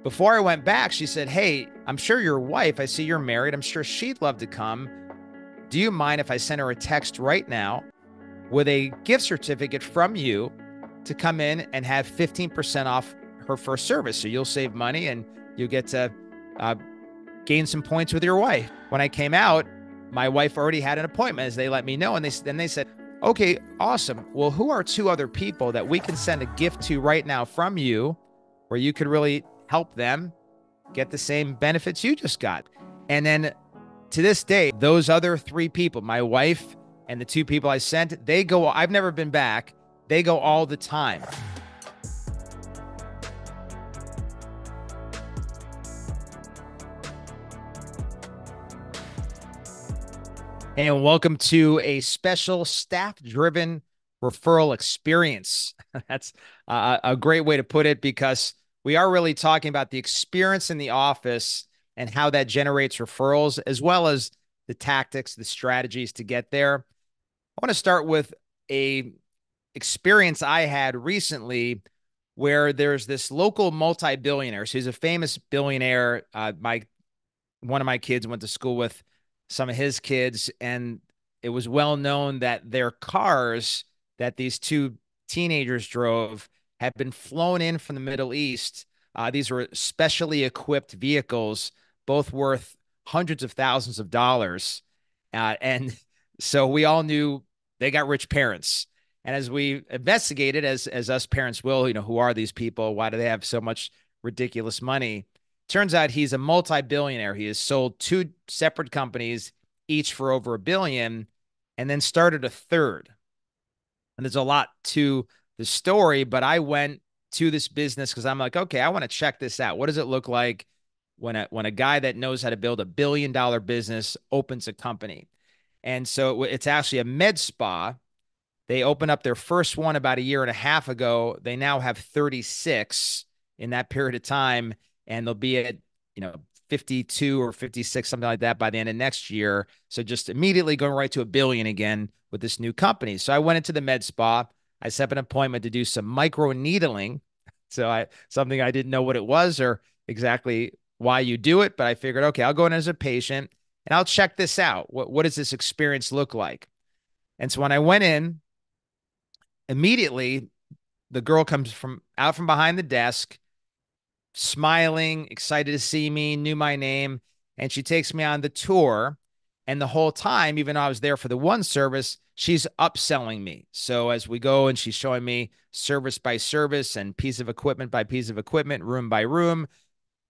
Before I went back, she said, "Hey, I'm sure your wife, I see you're married. I'm sure she'd love to come. Do you mind if I send her a text right now with a gift certificate from you to come in and have 15% off her first service? So you'll save money and you get to uh, gain some points with your wife." When I came out, my wife already had an appointment, as they let me know. And then they said, "Okay, awesome. Well, who are two other people that we can send a gift to right now from you where you could really help them get the same benefits you just got?" And then to this day, those other three people, my wife and the two people I sent, they go, I've never been back. They go all the time. And welcome to a special staff-driven referral experience. That's a great way to put it, because we are really talking about the experience in the office and how that generates referrals, as well as the tactics, the strategies to get there. I want to start with a experience I had recently where there's this local multi-billionaire. So he's a famous billionaire. One of my kids went to school with some of his kids, and it was well known that their cars that these two teenagers drove had been flown in from the Middle East. These were specially equipped vehicles, both worth hundreds of thousands of dollars. And so we all knew they got rich parents. And as we investigated, as us parents will, who are these people? Why do they have so much ridiculous money? Turns out he's a multi-billionaire. He has sold two separate companies, each for over $1 billion, and then started a third. And there's a lot to the story, but I went to this business because I'm like, okay, I want to check this out. What does it look like when a guy that knows how to build $1 billion business opens a company? And so it's actually a med spa. They opened up their first one about a year and a half ago. They now have 36 in that period of time, and they'll be at 52 or 56, something like that, by the end of next year. So just immediately going right to $1 billion again with this new company. So I went into the med spa. I set up an appointment to do some micro needling. So something I didn't know what it was or exactly why you do it, but I figured, okay, I'll go in as a patient and I'll check this out. What does this experience look like? And so when I went in, immediately the girl comes out from behind the desk, smiling, excited to see me, knew my name, and she takes me on the tour. And the whole time, even though I was there for the one service, she's upselling me. So as we go and she's showing me service by service and piece of equipment by piece of equipment, room by room,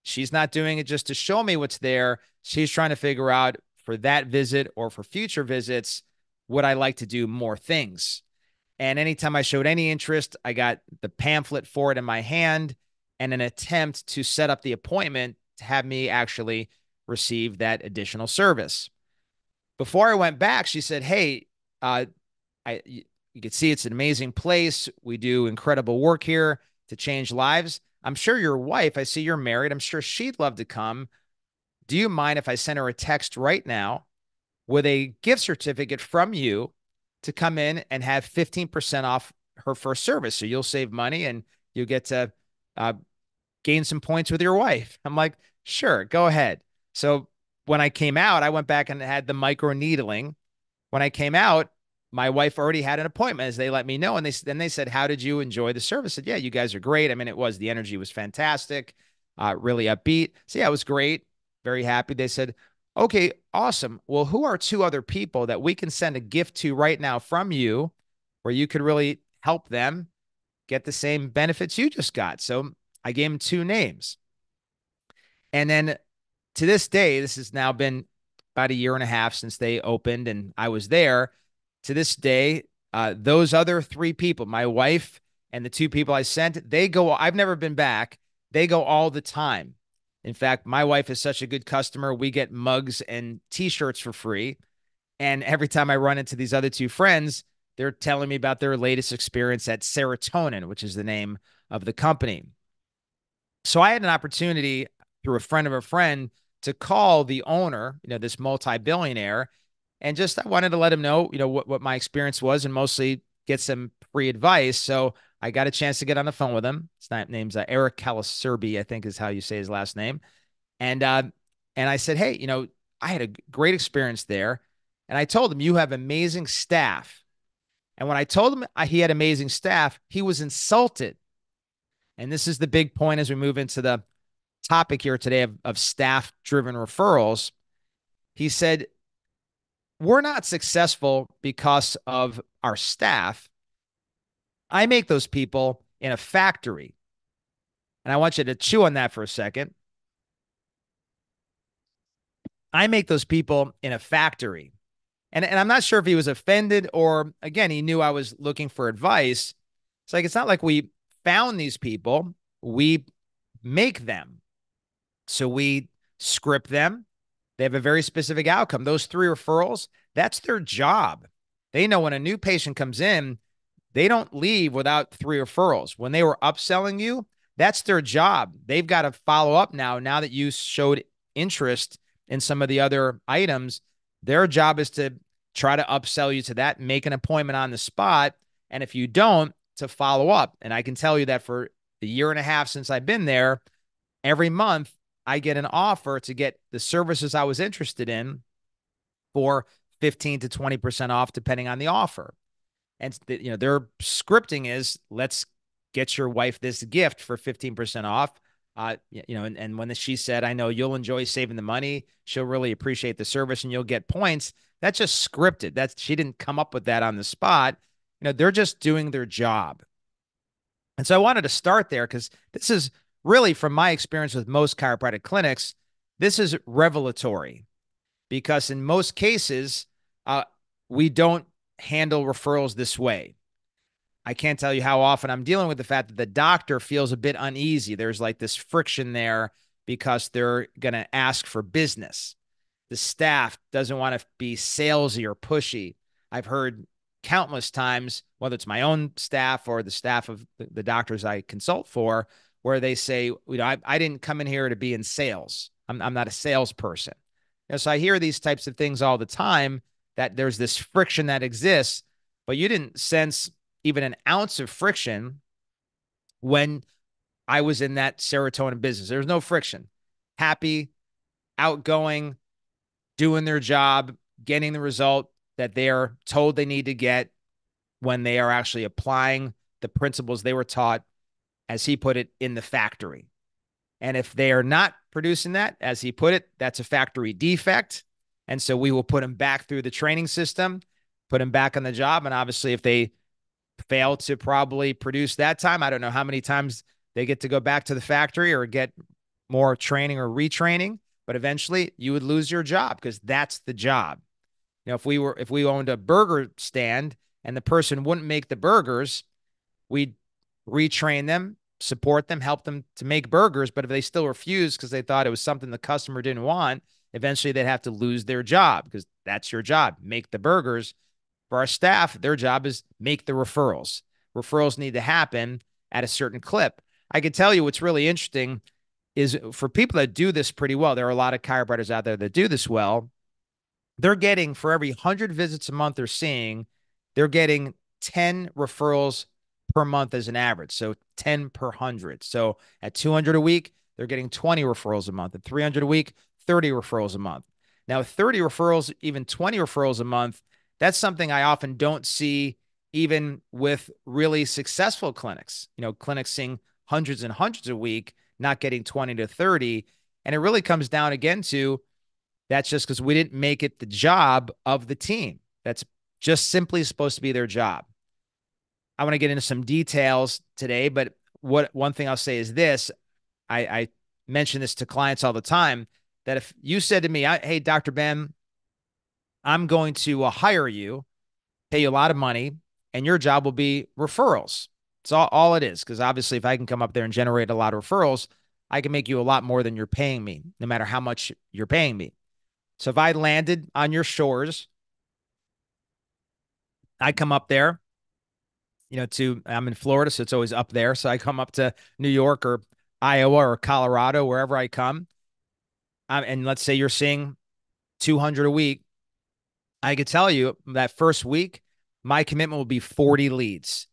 she's not doing it just to show me what's there. She's trying to figure out, for that visit or for future visits, would I like to do more things? And anytime I showed any interest, I got the pamphlet for it in my hand and an attempt to set up the appointment to have me actually receive that additional service. Before I went back, she said, "Hey, you can see it's an amazing place. We do incredible work here to change lives. I'm sure your wife, I see you're married. I'm sure she'd love to come. Do you mind if I send her a text right now with a gift certificate from you to come in and have 15% off her first service? So you'll save money and you get to uh, gain some points with your wife." I'm like, "Sure, go ahead." So when I came out, I went back and had the micro needling. When I came out, my wife already had an appointment, as they let me know. And then they said, "How did you enjoy the service?" I said, "Yeah, you guys are great." I mean, the energy was fantastic, really upbeat. So yeah, it was great. Very happy. They said, "Okay, awesome. Well, who are two other people that we can send a gift to right now from you where you could really help them get the same benefits you just got?" So I gave them two names. And then to this day, this has now been about a year and a half since they opened and I was there. To this day, those other three people, my wife and the two people I sent, I've never been back. They go all the time. In fact, my wife is such a good customer. We get mugs and t-shirts for free. And every time I run into these other two friends, they're telling me about their latest experience at Serotonin, which is the name of the company. So I had an opportunity through a friend of a friend to call the owner, this multi-billionaire, and just I wanted to let him know, what my experience was and mostly get some free advice. So I got a chance to get on the phone with him. His name's Eric Caliserbi, I think is how you say his last name. And I said, hey, I had a great experience there. And I told him, you have amazing staff. And when I told him he had amazing staff, he was insulted. And this is the big point as we move into the topic here today of staff-driven referrals. He said, we're not successful because of our staff. I make those people in a factory. And I want you to chew on that for a second. I make those people in a factory. And I'm not sure if he was offended or, again, he knew I was looking for advice. It's like, it's not like we found these people, we make them. So we script them. They have a very specific outcome. Those 3 referrals, that's their job. They know when a new patient comes in, they don't leave without 3 referrals. When they were upselling you, that's their job. They've got to follow up now that you showed interest in some of the other items. Their job is to try to upsell you to that, make an appointment on the spot. And if you don't, to follow up. And I can tell you that for the year and a half since I've been there, every month I get an offer to get the services I was interested in for 15 to 20% off, depending on the offer. And their scripting is, let's get your wife this gift for 15% off. And when she said, I know you'll enjoy saving the money, she'll really appreciate the service and you'll get points. That's just scripted. She didn't come up with that on the spot. They're just doing their job. And so I wanted to start there because this is really, from my experience with most chiropractic clinics, this is revelatory because in most cases, we don't handle referrals this way. I can't tell you how often I'm dealing with the fact that the doctor feels a bit uneasy. There's like this friction there because they're going to ask for business. The staff doesn't want to be salesy or pushy. I've heard countless times, whether it's my own staff or the staff of the doctors I consult for, where they say, I didn't come in here to be in sales. I'm not a salesperson. So I hear these types of things all the time, that there's this friction that exists, but you didn't sense even an ounce of friction when I was in that serotonin business. There was no friction. Happy, outgoing, doing their job, getting the result that they're told they need to get when they are actually applying the principles they were taught, as he put it, in the factory. And if they are not producing that, as he put it, that's a factory defect. And so we will put them back through the training system, put them back on the job. And obviously, if they fail to probably produce that time, I don't know how many times they get to go back to the factory or get more training or retraining, but eventually you would lose your job because that's the job. If we owned a burger stand and the person wouldn't make the burgers, we'd retrain them, support them, help them to make burgers. But if they still refuse because they thought it was something the customer didn't want, eventually they'd have to lose their job because that's your job, make the burgers. For our staff, their job is make the referrals. Referrals need to happen at a certain clip. I can tell you what's really interesting is for people that do this pretty well, there are a lot of chiropractors out there that do this well. They're getting, for every 100 visits a month they're seeing, they're getting 10 referrals per month as an average. So 10 per 100. So at 200 a week, they're getting 20 referrals a month. At 300 a week, 30 referrals a month. Now, 30 referrals, even 20 referrals a month, that's something I often don't see even with really successful clinics. Clinics seeing hundreds and hundreds a week, not getting 20 to 30. And it really comes down again to, that's just because we didn't make it the job of the team. That's just simply supposed to be their job. I want to get into some details today, but one thing I'll say is this. I mention this to clients all the time, that if you said to me, hey, Dr. Ben, I'm going to hire you, pay you a lot of money, and your job will be referrals. It's all it is. Because obviously, if I can come up there and generate a lot of referrals, I can make you a lot more than you're paying me, no matter how much you're paying me. So if I landed on your shores, I come up there, I'm in Florida, so it's always up there. So I come up to New York or Iowa or Colorado, wherever I come. And let's say you're seeing 200 a week. I could tell you that first week, my commitment will be 40 leads.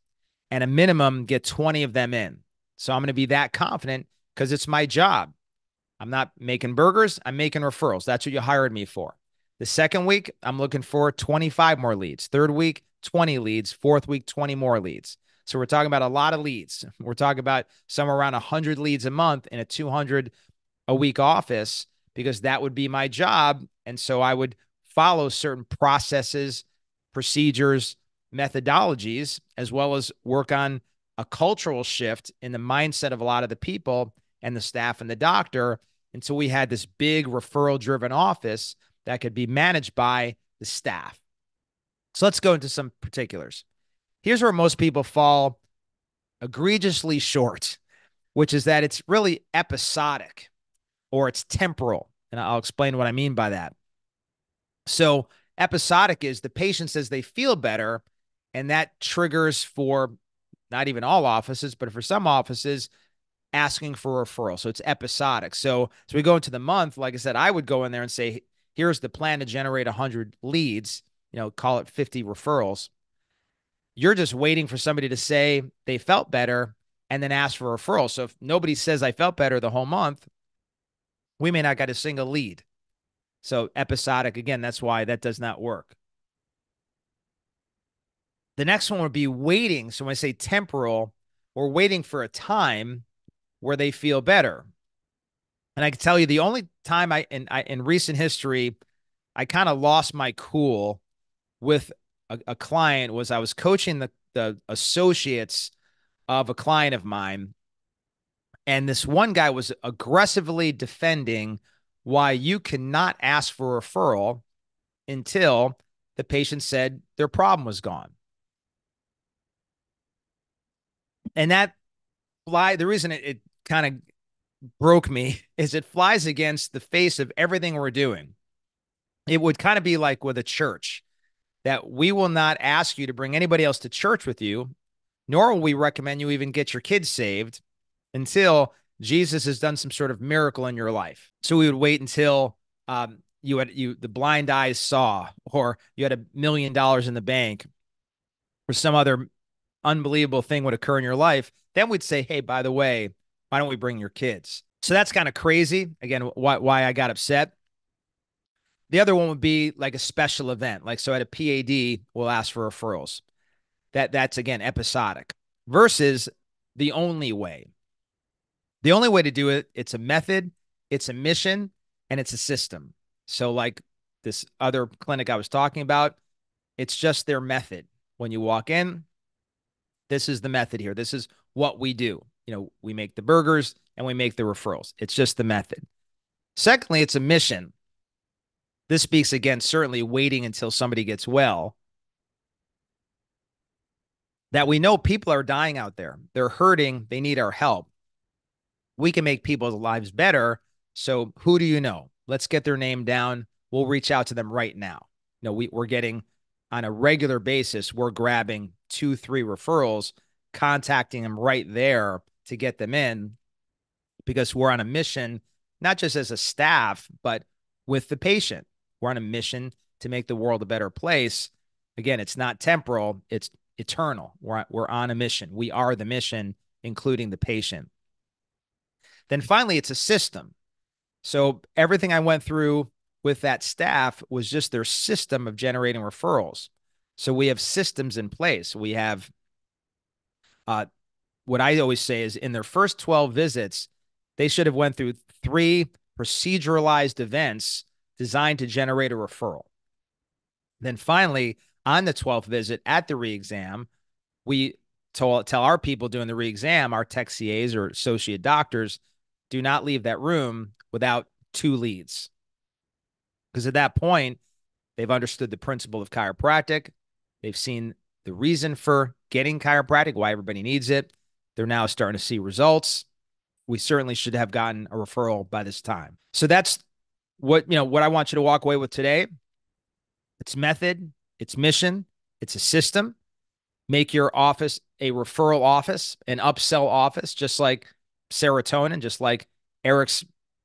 and a minimum get 20 of them in. So I'm going to be that confident because it's my job. I'm not making burgers. I'm making referrals. That's what you hired me for. The second week, I'm looking for 25 more leads. Third week, 20 leads. Fourth week, 20 more leads. So we're talking about a lot of leads. We're talking about somewhere around 100 leads a month in a 200 a week office, because that would be my job. And so I would follow certain processes, procedures, methodologies, as well as work on a cultural shift in the mindset of a lot of the people and the staff and the doctor until we had this big referral driven office that could be managed by the staff. So let's go into some particulars. Here's where most people fall egregiously short, which is that it's really episodic or it's temporal. And I'll explain what I mean by that. So episodic is the patient says they feel better, and that triggers, for not even all offices, but for some offices, asking for a referral. So it's episodic. So as we go into the month, like I said, I would go in there and say, here's the plan to generate 100 leads, call it 50 referrals. You're just waiting for somebody to say they felt better and then ask for a referral. So if nobody says I felt better the whole month, we may not get a single lead. So episodic, again, that's why that does not work. The next one would be waiting. So when I say temporal, we're waiting for a time where they feel better. And I can tell you the only time in recent history, I kind of lost my cool with a client was I was coaching the associates of a client of mine. And this one guy was aggressively defending why you cannot ask for a referral until the patient said their problem was gone. And the reason it kind of broke me is it flies against the face of everything we're doing. It would kind of be like with a church, that we will not ask you to bring anybody else to church with you, nor will we recommend you even get your kids saved until Jesus has done some sort of miracle in your life. So we would wait until the blind eyes saw, or you had $1 million in the bank, or some other unbelievable thing would occur in your life. Then we'd say, hey, by the way, why don't we bring your kids? So that's kind of crazy. Again, why I got upset. The other one would be like a special event. Like, so at a PAD, we'll ask for referrals. That's again, episodic versus the only way. The only way to do it, it's a method, it's a mission, and it's a system. So like this other clinic I was talking about, it's just their method. When you walk in, this is the method here. This is what we do. We make the burgers and we make the referrals. It's just the method. Secondly, it's a mission. This speaks against certainly waiting until somebody gets well. That we know people are dying out there. They're hurting. They need our help. We can make people's lives better. So who do you know? Let's get their name down. We'll reach out to them right now. We're getting on a regular basis, we're grabbing 2-3 referrals, contacting them right there to get them in, because we're on a mission, not just as a staff, but with the patient. We're on a mission to make the world a better place. Again, it's not temporal, it's eternal. We're on a mission. We are the mission, including the patient. Then finally, it's a system. So everything I went through with that staff was just their system of generating referrals. So we have systems in place. We have what I always say is in their first 12 visits, they should have went through 3 proceduralized events designed to generate a referral. Then finally, on the 12th visit at the re-exam, we tell our people doing the re-exam, our tech CAs or associate doctors, do not leave that room without 2 leads. Because at that point, they've understood the principle of chiropractic. They've seen the reason for getting chiropractic, why everybody needs it. They're now starting to see results. We certainly should have gotten a referral by this time. So that's what I want you to walk away with today. It's method, it's mission, it's a system. Make your office a referral office, an upsell office, just like serotonin, just like Eric's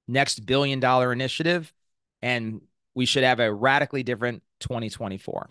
next $1 billion initiative. And we should have a radically different 2024.